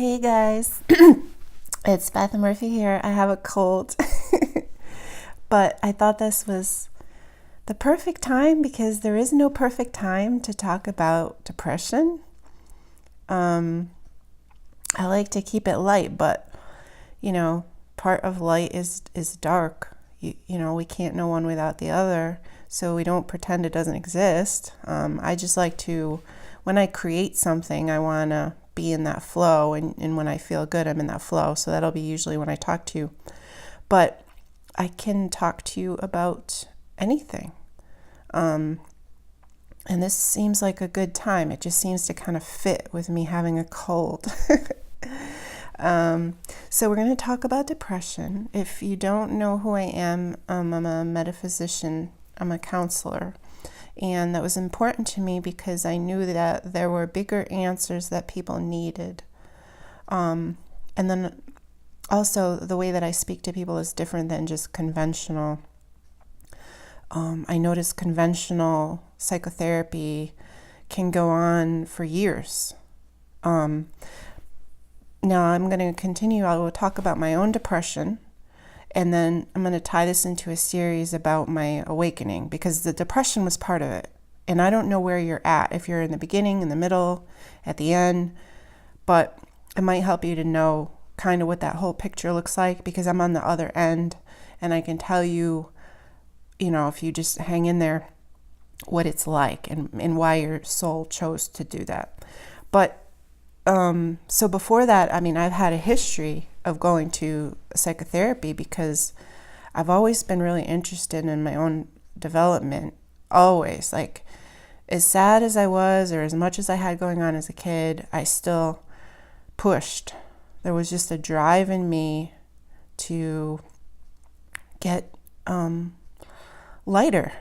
Hey guys, it's Beth Murphy here. I have a cold, but I thought this was the perfect time because there is no perfect time to talk about depression. I like to keep it light, but part of light is dark. We can't know one without the other, so we don't pretend it doesn't exist. I just like to, when I create something, I want to be in that flow, and when I feel good, I'm in that flow. So that'll be usually when I talk to you. But I can talk to you about anything. And this seems like a good time. It just seems to kind of fit with me having a cold. So we're going to talk about depression. If you don't know who I am, I'm a metaphysician. I'm a counselor. And that was important to me because I knew that there were bigger answers that people needed. And then also the way that I speak to people is different than just conventional. I noticed conventional psychotherapy can go on for years. Now I'm going to continue. I will talk about my own depression. And then I'm going to tie this into a series about my awakening because the depression was part of it. And I don't know where you're at, if you're in the beginning, in the middle, at the end. But it might help you to know kind of what that whole picture looks like because I'm on the other end. And I can tell you, if you just hang in there, what it's like and why your soul chose to do that. But so before that, I've had a history of going to psychotherapy because I've always been really interested in my own development. Always. Like, as sad as I was or as much as I had going on as a kid, I still pushed. There was just a drive in me to get lighter,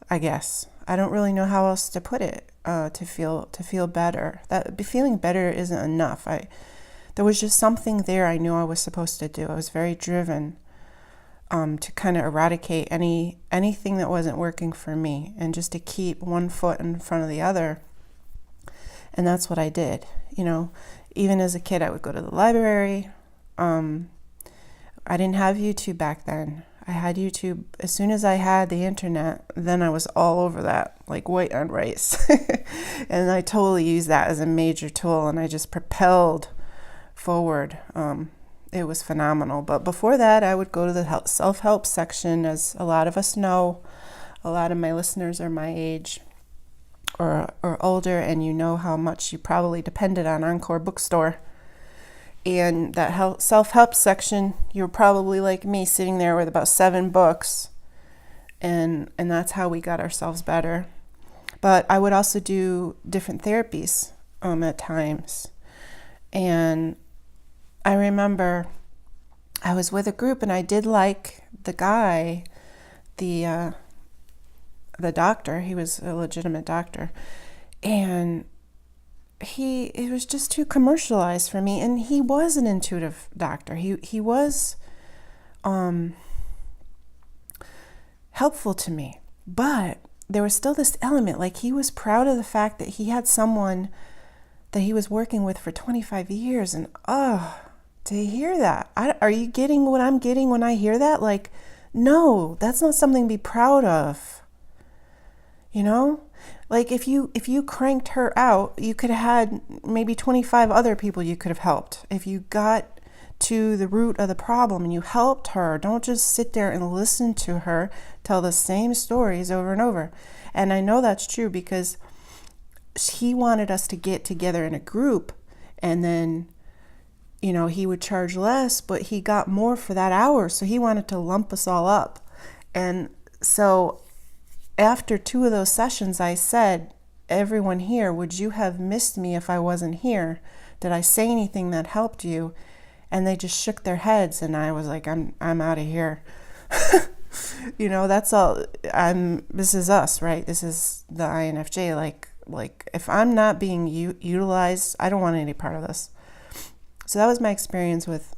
I guess. I don't really know how else to put it. To feel better. That feeling better isn't enough. There was just something there I knew I was supposed to do. I was very driven to kind of eradicate anything that wasn't working for me and just to keep one foot in front of the other. And that's what I did. Even as a kid, I would go to the library. I didn't have YouTube back then. I had YouTube as soon as I had the internet. Then I was all over that, like white on rice. And I totally used that as a major tool, and I just propelled forward. It was phenomenal. But before that, I would go to the self-help section. As a lot of us know, a lot of my listeners are my age or older, and you know how much you probably depended on Encore Bookstore. And that self-help section, you're probably like me, sitting there with about 7 books. And that's how we got ourselves better. But I would also do different therapies at times. And I remember I was with a group, and I did like the guy, the doctor. He was a legitimate doctor. And it was just too commercialized for me, and he was an intuitive doctor. He was helpful to me, but there was still this element, like he was proud of the fact that he had someone that he was working with for 25 years, and to hear that, are you getting what I'm getting when I hear that? Like, no, that's not something to be proud of, Like if you cranked her out, you could have had maybe 25 other people you could have helped. If you got to the root of the problem and you helped her, don't just sit there and listen to her tell the same stories over and over. And I know that's true because he wanted us to get together in a group, and then he would charge less, but he got more for that hour. So he wanted to lump us all up. And so after 2 of those sessions, I said, everyone here, would you have missed me if I wasn't here? Did I say anything that helped you? And they just shook their heads, and I was like, I'm out of here. That's all. This is us, right? This is the INFJ. Like if I'm not being utilized, I don't want any part of this. So that was my experience with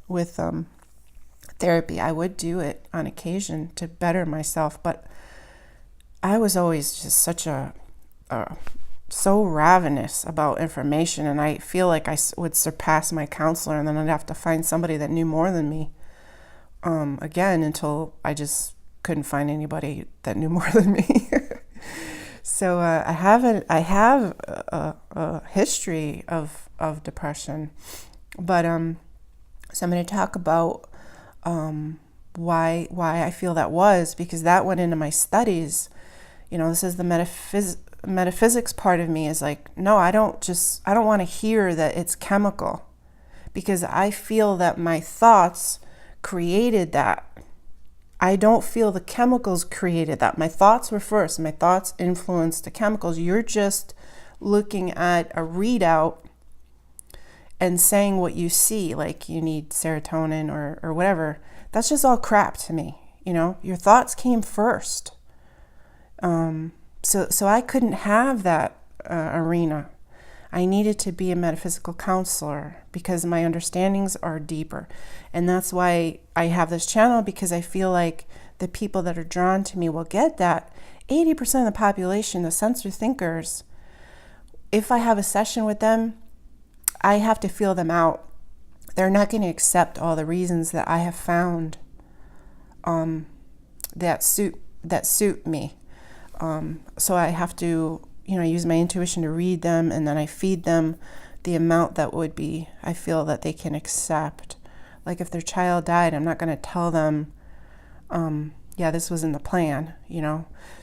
therapy. I would do it on occasion to better myself, but I was always just such a so ravenous about information, and I feel like I would surpass my counselor, and then I'd have to find somebody that knew more than me. Again, until I just couldn't find anybody that knew more than me. So I have a history of depression, but so I'm going to talk about why I feel that was, because that went into my studies. This is the metaphysics part of me is like, no, I don't want to hear that it's chemical, because I feel that my thoughts created that. I don't feel the chemicals created that. My thoughts were first. My thoughts influenced the chemicals. You're just looking at a readout and saying what you see, like you need serotonin or whatever. That's just all crap to me. Your thoughts came first. So I couldn't have that arena. I needed to be a metaphysical counselor because my understandings are deeper. And that's why I have this channel, because I feel like the people that are drawn to me will get that. 80% of the population, the sensor thinkers, if I have a session with them, I have to feel them out. They're not going to accept all the reasons that I have found that suit me. So I have to use my intuition to read them, and then I feed them the amount that would be, I feel that they can accept. Like if their child died, I'm not going to tell them, this was in the plan,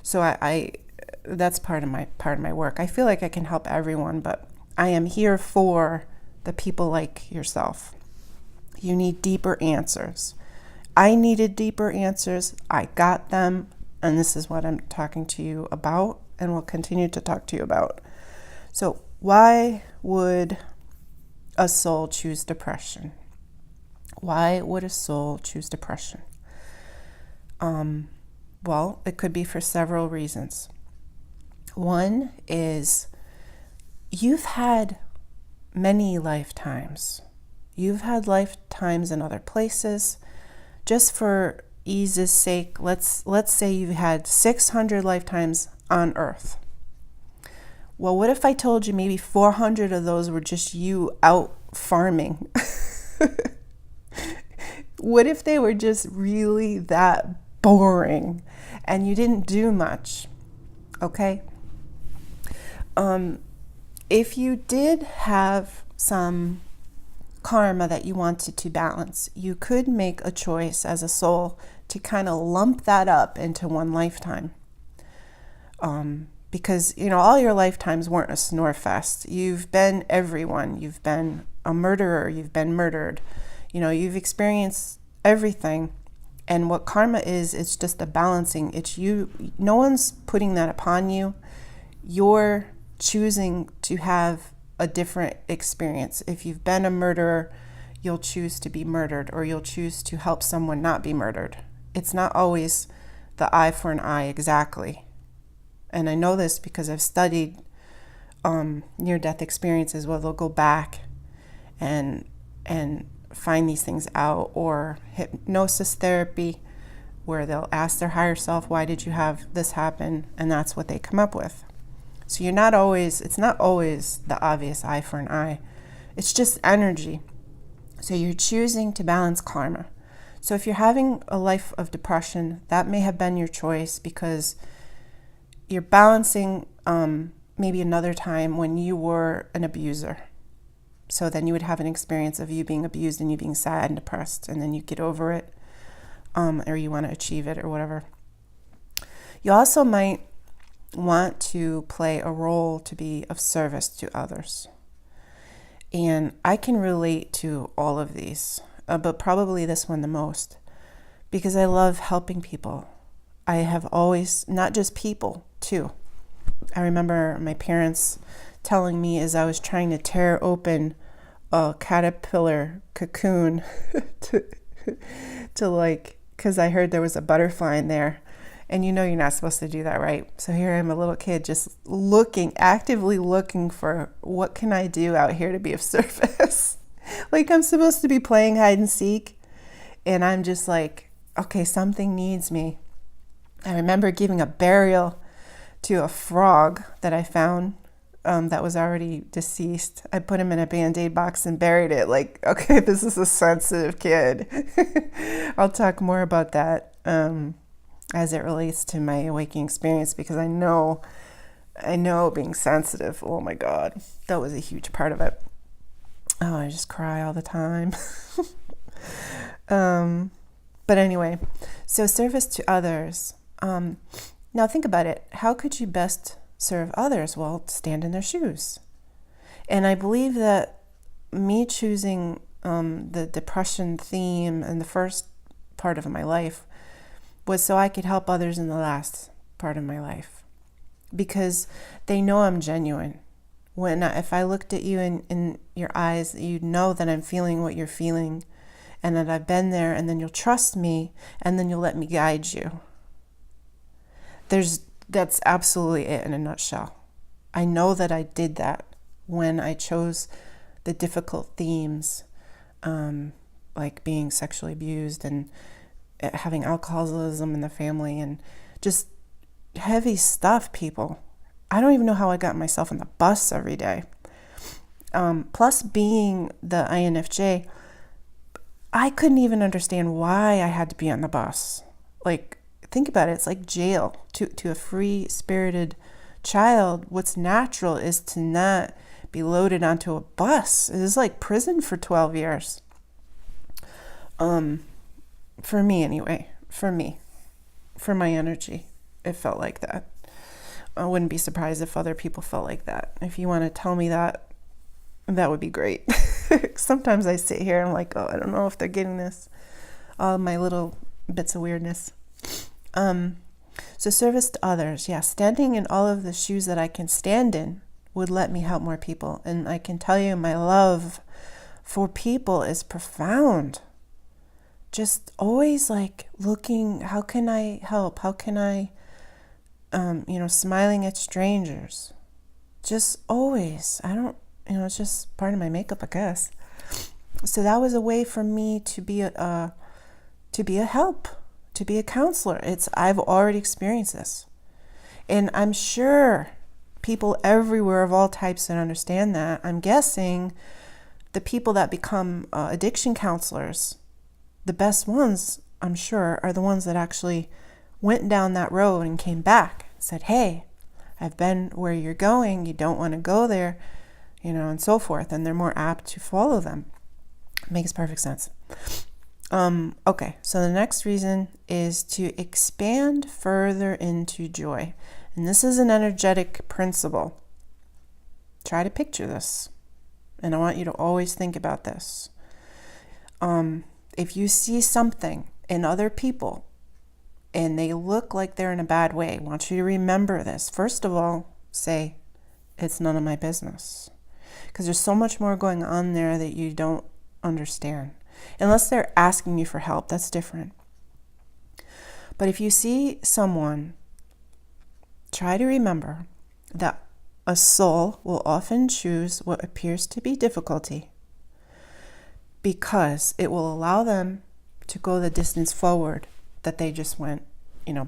So I that's part of my work. I feel like I can help everyone, but I am here for the people like yourself. You need deeper answers. I needed deeper answers. I got them, and this is what I'm talking to you about, and will continue to talk to you about. So why would a soul choose depression? Why would a soul choose depression? Well, it could be for several reasons. One is you've had many lifetimes. You've had lifetimes in other places. Just for ease's sake, let's say you had 600 lifetimes on Earth. Well, what if I told you maybe 400 of those were just you out farming? What if they were just really that boring and you didn't do much? Okay? If you did have some karma that you wanted to balance, you could make a choice as a soul to kind of lump that up into one lifetime. Because, all your lifetimes weren't a snore fest. You've been everyone. You've been a murderer. You've been murdered. You've experienced everything. And what karma is, it's just a balancing. It's you. No one's putting that upon you. You're choosing to have a different experience. If you've been a murderer, you'll choose to be murdered, or you'll choose to help someone not be murdered. It's not always the eye for an eye exactly. And I know this because I've studied near-death experiences where they'll go back and find these things out, or hypnosis therapy where they'll ask their higher self, why did you have this happen? And that's what they come up with. So it's not always the obvious eye for an eye. It's just energy. So you're choosing to balance karma. So if you're having a life of depression, that may have been your choice because you're balancing maybe another time when you were an abuser. So then you would have an experience of you being abused and you being sad and depressed, and then you get over it, or you want to achieve it or whatever. You also might want to play a role to be of service to others. And I can relate to all of these, but probably this one the most, because I love helping people. I have always, not just people, too. I remember my parents telling me as I was trying to tear open a caterpillar cocoon to like, because I heard there was a butterfly in there. And you're not supposed to do that, right? So here I am, a little kid, just actively looking for what can I do out here to be of service? Like I'm supposed to be playing hide and seek. And I'm just like, okay, something needs me. I remember giving a burial to a frog that I found that was already deceased. I put him in a Band-Aid box and buried it. Like, okay, this is a sensitive kid. I'll talk more about that as it relates to my awakening experience, because I know being sensitive, oh my God, that was a huge part of it. Oh, I just cry all the time. But anyway, so service to others. Now think about it. How could you best serve others? Well, stand in their shoes. And I believe that me choosing the depression theme in the first part of my life was so I could help others in the last part of my life, because they know I'm genuine. If I looked at you in your eyes, you'd know that I'm feeling what you're feeling, and that I've been there, and then you'll trust me, and then you'll let me guide you. That's absolutely it in a nutshell. I know that I did that when I chose the difficult themes, like being sexually abused and having alcoholism in the family and just heavy stuff, people. I don't even know how I got myself on the bus every day. Plus being the INFJ, I couldn't even understand why I had to be on the bus. Like, think about it. It's like jail. To a free-spirited child, what's natural is to not be loaded onto a bus. It is like prison for 12 years. For me anyway. For my energy, it felt like that. I wouldn't be surprised if other people felt like that. If you want to tell me that would be great. Sometimes I sit here and I'm like, oh, I don't know if they're getting this. All my little bits of weirdness. So service to others. Yeah, standing in all of the shoes that I can stand in would let me help more people. And I can tell you my love for people is profound. Just always like looking, how can I help? How can I, smiling at strangers. Just always. It's just part of my makeup, I guess. So that was a way for me to be a help, to be a counselor. I've already experienced this. And I'm sure people everywhere of all types that understand that. I'm guessing the people that become addiction counselors, the best ones, I'm sure, are the ones that actually went down that road and came back and said, hey, I've been where you're going. You don't want to go there, and so forth. And they're more apt to follow them. Makes perfect sense. Okay, so the next reason is to expand further into joy. And this is an energetic principle. Try to picture this. And I want you to always think about this. If you see something in other people and they look like they're in a bad way, I want you to remember this. First of all, say, it's none of my business. Because there's so much more going on there that you don't understand. Unless they're asking you for help, that's different. But if you see someone, try to remember that a soul will often choose what appears to be difficulty because it will allow them to go the distance forward that they just went,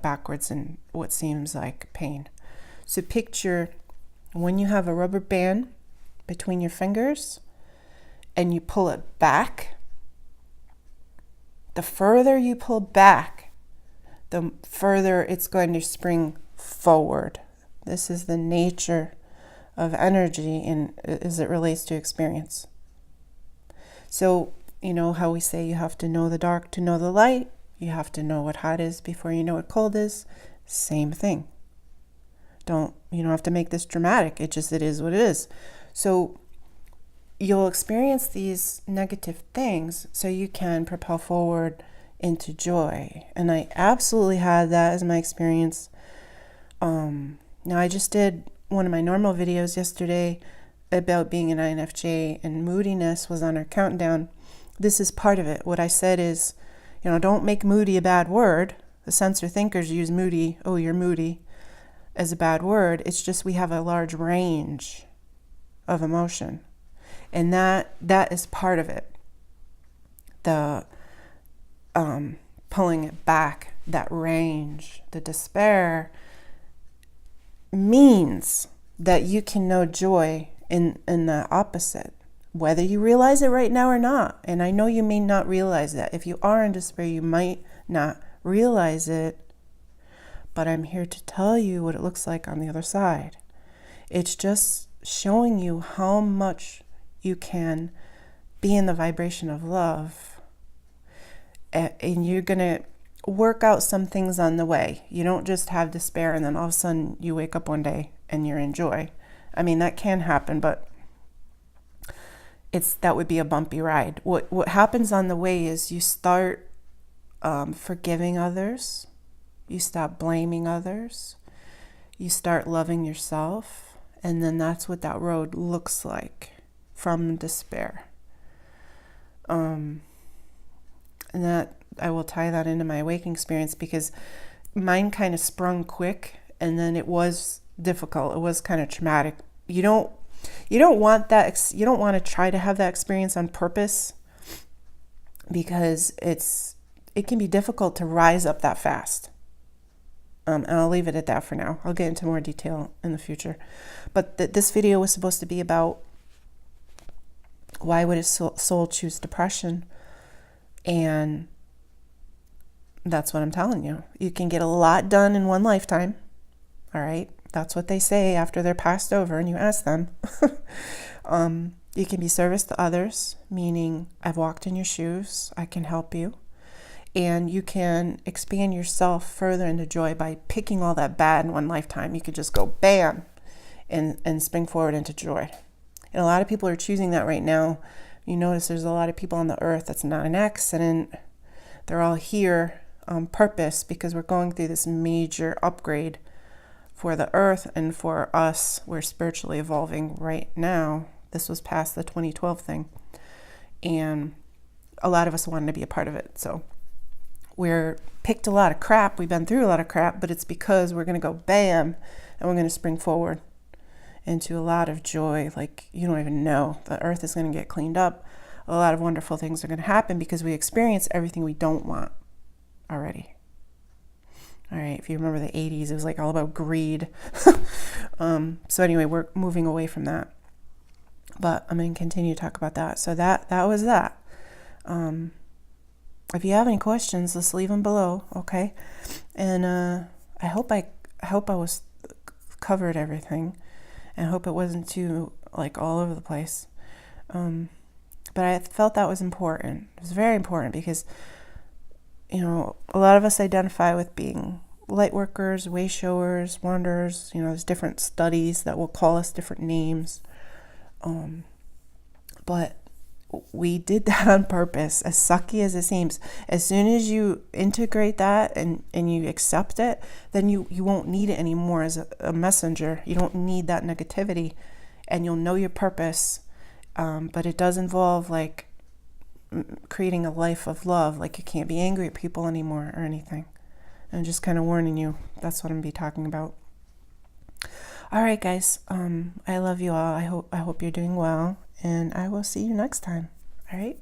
backwards in what seems like pain. So picture when you have a rubber band between your fingers and you pull it back. The further you pull back, the further it's going to spring forward. This is the nature of energy as it relates to experience. So, how we say you have to know the dark to know the light. You have to know what hot is before you know what cold is. Same thing. You don't have to make this dramatic. It is what it is. So you'll experience these negative things so you can propel forward into joy. And I absolutely had that as my experience. Now I just did one of my normal videos yesterday about being an INFJ, and moodiness was on our countdown. This is part of it. What I said is, don't make moody a bad word. The sensor thinkers use moody, oh, you're moody, as a bad word. It's just we have a large range of emotion. And that is part of it. The pulling it back, that range, the despair means that you can know joy in the opposite, whether you realize it right now or not. And I know you may not realize that. If you are in despair, you might not realize it, but I'm here to tell you what it looks like on the other side. It's just showing you how much you can be in the vibration of love, and you're going to work out some things on the way. You don't just have despair and then all of a sudden you wake up one day and you're in joy. I mean, that can happen, but that would be a bumpy ride. What happens on the way is you start forgiving others, you stop blaming others, you start loving yourself, and then that's what that road looks like from despair. And that I will tie that into my awakening experience, because mine kind of sprung quick and then it was difficult. It was kind of traumatic. You don't want that. You don't want to try to have that experience on purpose, because it can be difficult to rise up that fast. And I'll leave it at that for now. I'll get into more detail in the future. But this video was supposed to be about why would a soul choose depression, and that's what I'm telling you. You can get a lot done in one lifetime. All right. That's what they say after they're passed over and you ask them. You can be service to others, meaning I've walked in your shoes. I can help you. And you can expand yourself further into joy by picking all that bad in one lifetime. You could just go bam and spring forward into joy. And a lot of people are choosing that right now. You notice there's a lot of people on the earth that's not an accident. They're all here on purpose, because we're going through this major upgrade for the earth and for us. We're spiritually evolving right now. This was past the 2012 thing. And a lot of us wanted to be a part of it. So we're picked a lot of crap. We've been through a lot of crap, but it's because we're going to go bam and we're going to spring forward into a lot of joy. Like, you don't even know. The earth is going to get cleaned up. A lot of wonderful things are going to happen because we experience everything we don't want already. All right, if you remember the 80s, it was like all about greed. So anyway, we're moving away from that. But I'm going to continue to talk about that. So that was that. If you have any questions, let's leave them below, okay? And I hope I was covered everything, and I hope it wasn't too like all over the place. But I felt that was important. It was very important because, you know, a lot of us identify with being light workers, way showers, wanderers. You know, there's different studies that will call us different names. But we did that on purpose, as sucky as it seems. As soon as you integrate that and you accept it, then you won't need it anymore as a messenger. You don't need that negativity, and you'll know your purpose. But it does involve like creating a life of love. Like, you can't be angry at people anymore or anything. And just kind of warning you, that's what I'm going to be talking about. All right, guys. I love you all. I hope you're doing well, and I will see you next time. All right.